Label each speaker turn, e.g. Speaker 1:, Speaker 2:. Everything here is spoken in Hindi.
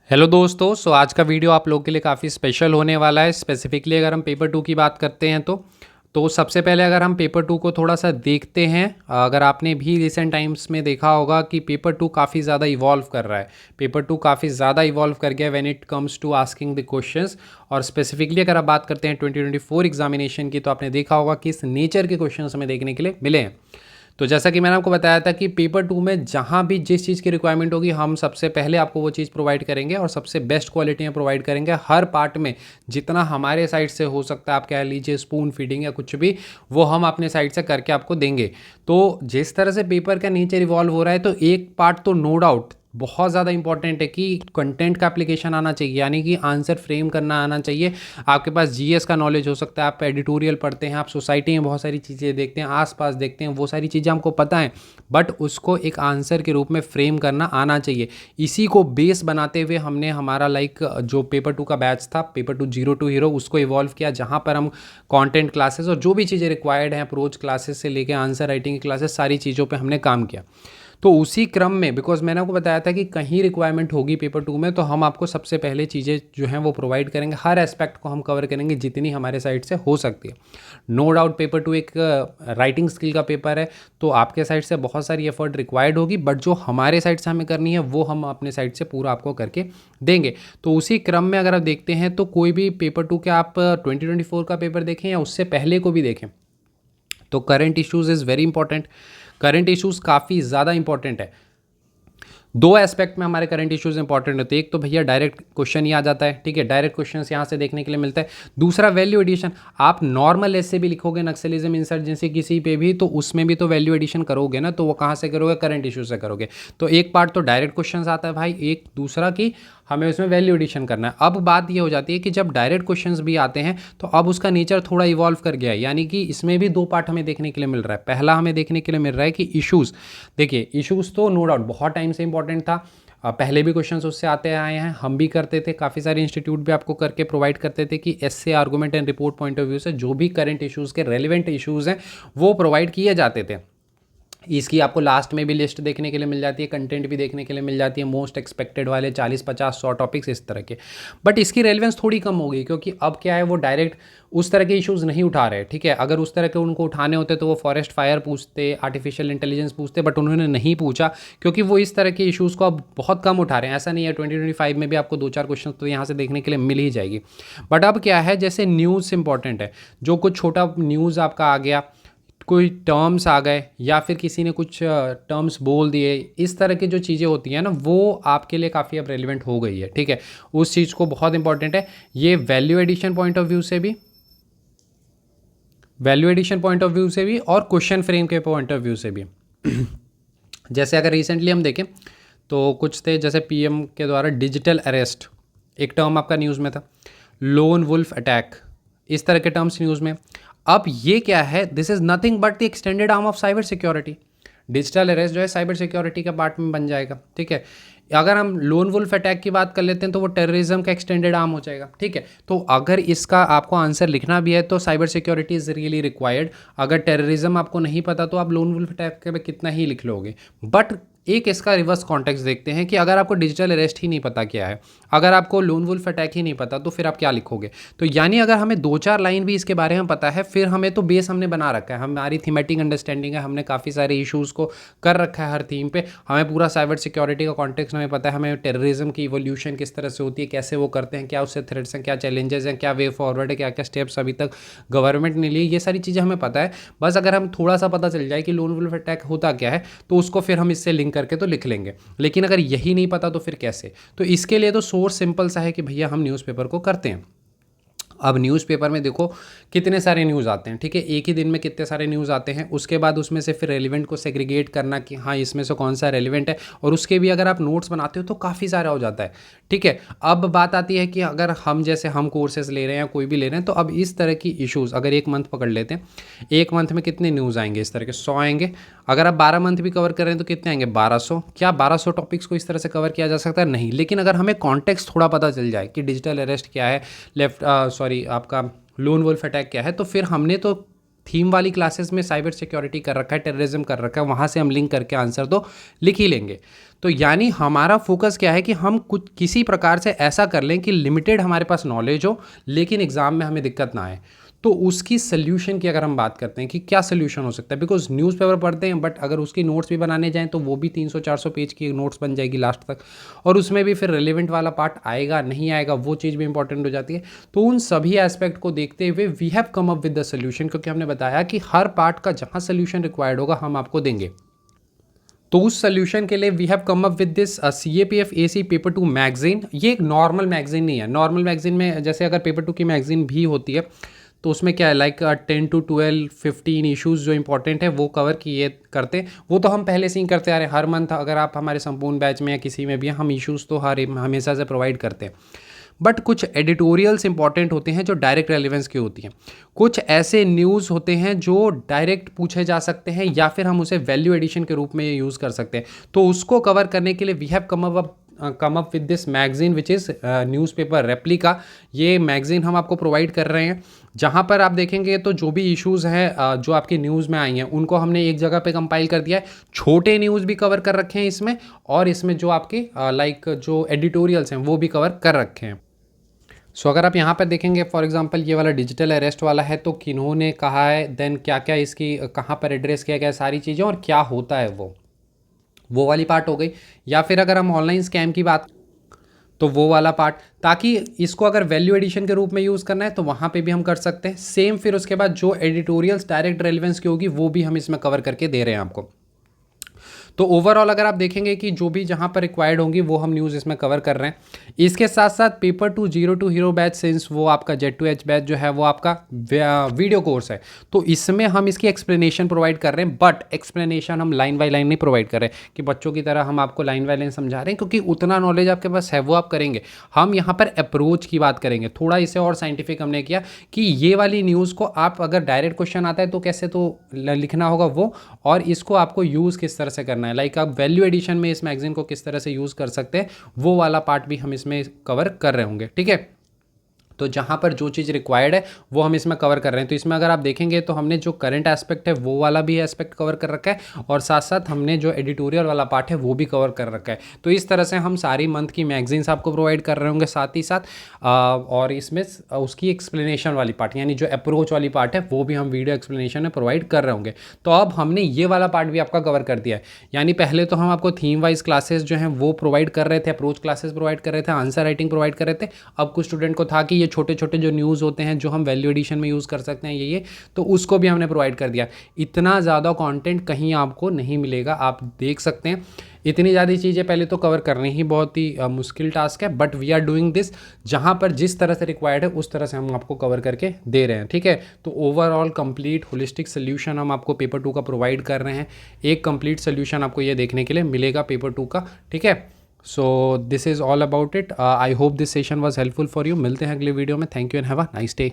Speaker 1: हेलो दोस्तों। आज का वीडियो आप लोग के लिए काफ़ी स्पेशल होने वाला है। स्पेसिफिकली अगर हम पेपर टू की बात करते हैं तो सबसे पहले अगर हम पेपर टू को थोड़ा सा देखते हैं, अगर आपने भी रिसेंट टाइम्स में देखा होगा कि पेपर टू काफ़ी ज़्यादा इवॉल्व कर रहा है। पेपर टू काफ़ी ज़्यादा इवॉल्व कर गया when it comes to asking the questions. और स्पेसिफिकली अगर आप बात करते हैं 2024 एग्जामिनेशन की, तो आपने देखा होगा कि इस नेचर के क्वेश्चंस हमें देखने के लिए मिले हैं। तो जैसा कि मैंने आपको बताया था कि पेपर टू में जहाँ भी जिस चीज़ की रिक्वायरमेंट होगी, हम सबसे पहले आपको वो चीज़ प्रोवाइड करेंगे और सबसे बेस्ट क्वालिटी में प्रोवाइड करेंगे। हर पार्ट में जितना हमारे साइड से हो सकता है, आप कह लीजिए स्पून फीडिंग या कुछ भी, वो हम अपने साइड से करके आपको देंगे। तो जिस तरह से पेपर का नेचर इवॉल्व हो रहा है, तो एक पार्ट तो नो डाउट बहुत ज़्यादा इंपॉर्टेंट है कि कंटेंट का एप्लीकेशन आना चाहिए, यानी कि आंसर फ्रेम करना आना चाहिए। आपके पास जीएस का नॉलेज हो सकता है, आप एडिटोरियल पढ़ते हैं, आप सोसाइटी में बहुत सारी चीज़ें देखते हैं, आसपास देखते हैं, वो सारी चीज़ें हमको पता है, बट उसको एक आंसर के रूप में फ्रेम करना आना चाहिए। इसी को बेस बनाते हुए हमने हमारा जो पेपर टू का बैच था, paper two zero to hero, उसको इवॉल्व किया, जहाँ पर हम कंटेंट क्लासेस और जो भी चीज़ें रिक्वायर्ड हैं, अप्रोच क्लासेस से लेकर आंसर राइटिंग की क्लासेस, सारी चीज़ों पे हमने काम किया। तो उसी क्रम में, बिकॉज मैंने आपको बताया था कि कहीं रिक्वायरमेंट होगी पेपर टू में, तो हम आपको सबसे पहले चीज़ें जो हैं वो प्रोवाइड करेंगे। हर एस्पेक्ट को हम कवर करेंगे जितनी हमारे साइड से हो सकती है। नो डाउट पेपर टू एक राइटिंग स्किल का पेपर है, तो आपके साइड से बहुत सारी एफर्ट रिक्वायर्ड होगी, बट जो हमारे साइड से हमें करनी है वो हम अपने साइड से पूरा आपको करके देंगे। तो उसी क्रम में अगर आप देखते हैं, तो कोई भी पेपर टू के आप 2024 का पेपर देखें या उससे पहले को भी देखें, तो current issues is very important. Current issues काफ़ी ज़्यादा इंपॉर्टेंट है। दो एस्पेक्ट में हमारे करंट इश्यूज इंपॉर्टेंट होते हैं। एक तो भैया डायरेक्ट क्वेश्चन ही आ जाता है, ठीक है, डायरेक्ट क्वेश्चन यहाँ से देखने के लिए मिलता है। दूसरा वैल्यू एडिशन, आप नॉर्मल ऐसे भी लिखोगे नक्सलिज्म इंसर्जेंसी किसी पे भी, तो उसमें भी तो वैल्यू एडिशन करोगे ना, तो वो कहाँ से करोगे? करंट इशू से करोगे। तो एक पार्ट तो डायरेक्ट क्वेश्चन आता है भाई, एक दूसरा कि हमें उसमें वैल्यू एडिशन करना है। अब बात ये हो जाती है कि जब डायरेक्ट क्वेश्चंस भी आते हैं, तो अब उसका नेचर थोड़ा इवॉल्व कर गया है, यानी कि इसमें भी दो पार्ट हमें देखने के लिए मिल रहा है। पहला हमें देखने के लिए मिल रहा है कि इश्यूज़, देखिए इश्यूज़ तो नो डाउट बहुत टाइम से इंपॉर्टेंट था, पहले भी क्वेश्चंस उससे आते आए हैं, हम भी करते थे, काफ़ी सारे इंस्टीट्यूट भी आपको करके प्रोवाइड करते थे कि essay argument and report point of view से जो भी करंट इश्यूज़ के रेलिवेंट इश्यूज़ हैं वो प्रोवाइड किए जाते थे। इसकी आपको लास्ट में भी लिस्ट देखने के लिए मिल जाती है, कंटेंट भी देखने के लिए मिल जाती है, मोस्ट एक्सपेक्टेड वाले 40 50 100 टॉपिक्स इस तरह के। बट इसकी रेलेवेंस थोड़ी कम हो गई, क्योंकि अब क्या है, वो डायरेक्ट उस तरह के इश्यूज़ नहीं उठा रहे, ठीक है। अगर उस तरह के उनको उठाने होते तो वो फॉरेस्ट फायर पूछते, आर्टिफिशियल इंटेलिजेंस पूछते, बट उन्होंने नहीं पूछा, क्योंकि वो इस तरह के इश्यूज़ को अब बहुत कम उठा रहे हैं। ऐसा नहीं है, 2025 में भी आपको दो चार क्वेश्चन तो यहाँ से देखने के लिए मिल ही जाएगी। बट अब क्या है, जैसे न्यूज़ इंपॉर्टेंट है, जो कुछ छोटा न्यूज़ आपका आ गया, कोई टर्म्स आ गए, या फिर किसी ने कुछ टर्म्स बोल दिए, इस तरह की जो चीज़ें होती हैं ना, वो आपके लिए काफ़ी अब रेलिवेंट हो गई है, ठीक है। उस चीज़ को बहुत इंपॉर्टेंट है ये value addition point of view से भी, value addition point of view से भी और क्वेश्चन फ्रेम के पॉइंट ऑफ व्यू से भी। जैसे अगर रिसेंटली हम देखें तो कुछ थे, जैसे पीएम के द्वारा डिजिटल अरेस्ट, एक टर्म आपका न्यूज़ में था, लोन वुल्फ अटैक, इस तरह के टर्म्स न्यूज़ में। अब ये क्या है, this is nothing but the extended arm of cyber security. Digital arrest जो है साइबर सिक्योरिटी का पार्ट में बन जाएगा, ठीक है। अगर हम लोन वुल्फ अटैक की बात कर लेते हैं, तो वो टेररिज्म का एक्सटेंडेड आर्म हो जाएगा, ठीक है। तो अगर इसका आपको आंसर लिखना भी है, तो cyber security is really required. अगर टेररिज्म आपको नहीं पता, तो आप लोन वुल्फ अटैक पे कितना ही लिख लोगे। बट एक इसका रिवर्स कॉन्टेक्स्ट देखते हैं कि अगर आपको डिजिटल अरेस्ट ही नहीं पता क्या है, अगर आपको लोन वुल्फ अटैक ही नहीं पता, तो फिर आप क्या लिखोगे? तो यानी अगर हमें दो चार लाइन भी इसके बारे में पता है, फिर हमें तो बेस हमने बना रखा है, हमारी थीमेटिक अंडरस्टैंडिंग है, हमने काफ़ी सारे इश्यूज़ को कर रखा है हर थीम पे, हमें पूरा साइबर सिक्योरिटी का कॉन्टेक्स्ट हमें पता है, हमें टेररिज्म की इवोल्यूशन किस तरह से होती है, कैसे वो करते हैं, क्या उससे थ्रेट्स हैं, क्या चैलेंजेस हैं, क्या वे फॉरवर्ड है, क्या क्या स्टेप्स अभी तक गवर्नमेंट ने लिए, ये सारी चीज़ें हमें पता है। बस अगर हम थोड़ा सा पता चल जाए कि लोन वुल्फ अटैक होता क्या है, तो उसको फिर हम इससे लिंक करके तो लिख लेंगे। लेकिन अगर यही नहीं पता, तो फिर कैसे? तो इसके लिए तो सोर्स सिंपल सा है कि भैया हम न्यूज़पेपर को करते हैं। अब न्यूज़पेपर में देखो कितने सारे न्यूज़ आते हैं, ठीक है, एक ही दिन में कितने सारे न्यूज़ आते हैं। उसके बाद उसमें से फिर रेलिवेंट को सेग्रीगेट करना कि हाँ इसमें से कौन सा रेलिवेंट है, और उसके भी अगर आप नोट्स बनाते हो तो काफ़ी सारा हो जाता है, ठीक है। अब बात आती है कि अगर हम जैसे हम कोर्सेज ले रहे हैं या कोई भी ले रहे हैं, तो अब इस तरह की इश्यूज़ अगर एक मंथ पकड़ लेते हैं, एक मंथ में कितने न्यूज़ आएंगे? इस तरह के 100 आएंगे। अगर आप 12 मंथ भी कवर कर रहे हैं, तो कितने आएंगे? 1200। क्या 1200 टॉपिक्स को इस तरह से कवर किया जा सकता है? नहीं। लेकिन अगर हमें कॉन्टेक्स्ट थोड़ा पता चल जाए कि डिजिटल अरेस्ट क्या है, आपका लोन वुल्फ अटैक क्या है, तो फिर हमने तो थीम वाली क्लासेस में साइबर सिक्योरिटी कर रखा है, टेररिज्म कर रखा है, वहाँ से हम लिंक करके आंसर तो लिख ही लेंगे। तो यानी हमारा फोकस क्या है कि हम कुछ किसी प्रकार से ऐसा कर लें कि लिमिटेड हमारे पास नॉलेज हो लेकिन एग्ज़ाम में हमें दिक्कत ना आए। तो उसकी सोल्यूशन की अगर हम बात करते हैं कि क्या सोल्यूशन हो सकता है, बिकॉज न्यूज़पेपर पढ़ते हैं बट अगर उसकी नोट्स भी बनाने जाएं तो वो भी 300-400 पेज की नोट्स बन जाएगी लास्ट तक, और उसमें भी फिर रिलेवेंट वाला पार्ट आएगा नहीं आएगा वो चीज़ भी इंपॉर्टेंट हो जाती है। तो उन सभी एस्पेक्ट को देखते हुए we have come up with the solution, क्योंकि हमने बताया कि हर पार्ट का जहाँ सोल्यूशन रिक्वायर्ड होगा हम आपको देंगे। तो उस सोल्यूशन के लिए we have come up with this CAPF AC paper 2 magazine. ये एक नॉर्मल मैगजीन नहीं है। नॉर्मल मैगजीन में जैसे अगर पेपर 2 की मैगजीन भी होती है तो उसमें क्या है, लाइक 10 to 12 15 इश्यूज़ जो इंपॉर्टेंट है वो कवर किए करते हैं। वो तो हम पहले से ही करते आ रहे हैं। हर मंथ अगर आप हमारे संपूर्ण बैच में या किसी में भी हैं, हम इश्यूज़ तो हमेशा से प्रोवाइड करते हैं। बट कुछ एडिटोरियल्स इंपॉर्टेंट होते हैं जो डायरेक्ट रेलिवेंस की होती हैं। कुछ ऐसे न्यूज़ होते हैं जो डायरेक्ट पूछे जा सकते हैं या फिर हम उसे वैल्यू एडिशन के रूप में यूज़ कर सकते हैं। तो उसको कवर करने के लिए we have come up with this magazine which is newspaper replica. ये मैगजीन हम आपको प्रोवाइड कर रहे हैं, जहाँ पर आप देखेंगे तो जो भी इश्यूज़ हैं जो आपकी न्यूज़ में आई हैं उनको हमने एक जगह पे कंपाइल कर दिया है। छोटे न्यूज़ भी कवर कर रखे हैं इसमें, और इसमें जो आपके लाइक जो एडिटोरियल्स हैं वो भी कवर कर रखे हैं। सो अगर आप यहाँ पर देखेंगे फॉर एग्जांपल ये वाला डिजिटल अरेस्ट वाला है तो किन्होंने कहा है, देन क्या क्या इसकी कहाँ पर एड्रेस किया गया है, सारी चीज़ें और क्या होता है वो वाली पार्ट हो गई। या फिर अगर हम ऑनलाइन स्कैम की बात तो वो वाला पार्ट, ताकि इसको अगर वैल्यू एडिशन के रूप में यूज़ करना है तो वहाँ पे भी हम कर सकते हैं सेम। फिर उसके बाद जो एडिटोरियल्स डायरेक्ट रेलिवेंस की होगी वो भी हम इसमें कवर करके दे रहे हैं आपको। तो ओवरऑल अगर आप देखेंगे कि जो भी जहाँ पर रिक्वायर्ड होंगी वो हम न्यूज़ इसमें कवर कर रहे हैं। इसके साथ साथ paper 2 0 to hero batch, since वो आपका Z2H बैच जो है वो आपका वीडियो कोर्स है, तो इसमें हम इसकी एक्सप्लेनेशन प्रोवाइड कर रहे हैं। बट एक्सप्लेनेशन हम लाइन बाय लाइन नहीं प्रोवाइड कर रहे हैं कि बच्चों की तरह हम आपको लाइन बाय लाइन समझा रहे हैं, क्योंकि उतना नॉलेज आपके पास है वो आप करेंगे। हम यहाँ पर अप्रोच की बात करेंगे, थोड़ा इसे और साइंटिफिक हमने किया कि ये वाली न्यूज़ को आप अगर डायरेक्ट क्वेश्चन आता है तो कैसे तो लिखना होगा वो, और इसको आपको यूज़ किस तरह से करना है, लाइक आप वैल्यू एडिशन में इस मैगजीन को किस तरह से यूज़ कर सकते हैं वो वाला पार्ट भी हम इसमें कवर कर रहे होंगे। ठीक है, तो जहाँ पर जो चीज़ रिक्वायर्ड है वो हम इसमें कवर कर रहे हैं। तो इसमें अगर आप देखेंगे तो हमने जो करंट एस्पेक्ट है वो वाला भी एस्पेक्ट कवर कर रखा है, और साथ साथ हमने जो एडिटोरियल वाला पार्ट है वो भी कवर कर रखा है। तो इस तरह से हम सारी मंथ की मैगजीन्स आपको प्रोवाइड कर रहे होंगे साथ ही साथ, और इसमें उसकी एक्सप्लेनेशन वाली पार्ट यानी जो अप्रोच वाली पार्ट है वो भी हम वीडियो एक्सप्लेनेशन में प्रोवाइड कर रहे होंगे। तो अब हमने ये वाला पार्ट भी आपका कवर कर दिया है। यानी पहले तो हम आपको थीम वाइज क्लासेस जो हैं वो प्रोवाइड कर रहे थे, अप्रोच क्लासेस प्रोवाइड कर रहे थे, आंसर राइटिंग प्रोवाइड कर रहे थे। अब कुछ स्टूडेंट को था कि ये छोटे छोटे जो न्यूज़ होते हैं जो हम वैल्यू एडिशन में यूज़ कर सकते हैं ये तो उसको भी हमने प्रोवाइड कर दिया। इतना ज़्यादा कंटेंट कहीं आपको नहीं मिलेगा, आप देख सकते हैं। इतनी ज़्यादा चीज़ें पहले तो कवर करनी ही बहुत ही मुश्किल टास्क है, but we are doing this. जहाँ पर जिस तरह से रिक्वायर्ड है उस तरह से हम आपको कवर करके दे रहे हैं। ठीक है, तो ओवरऑल कंप्लीट होलिस्टिक सोल्यूशन हम आपको पेपर 2 का प्रोवाइड कर रहे हैं। एक कंप्लीट सोल्यूशन आपको ये देखने के लिए मिलेगा पेपर 2 का। ठीक है, so this is all about it. I hope this session was helpful for you. मिलते हैं अगले वीडियो में। Thank you and have a nice day.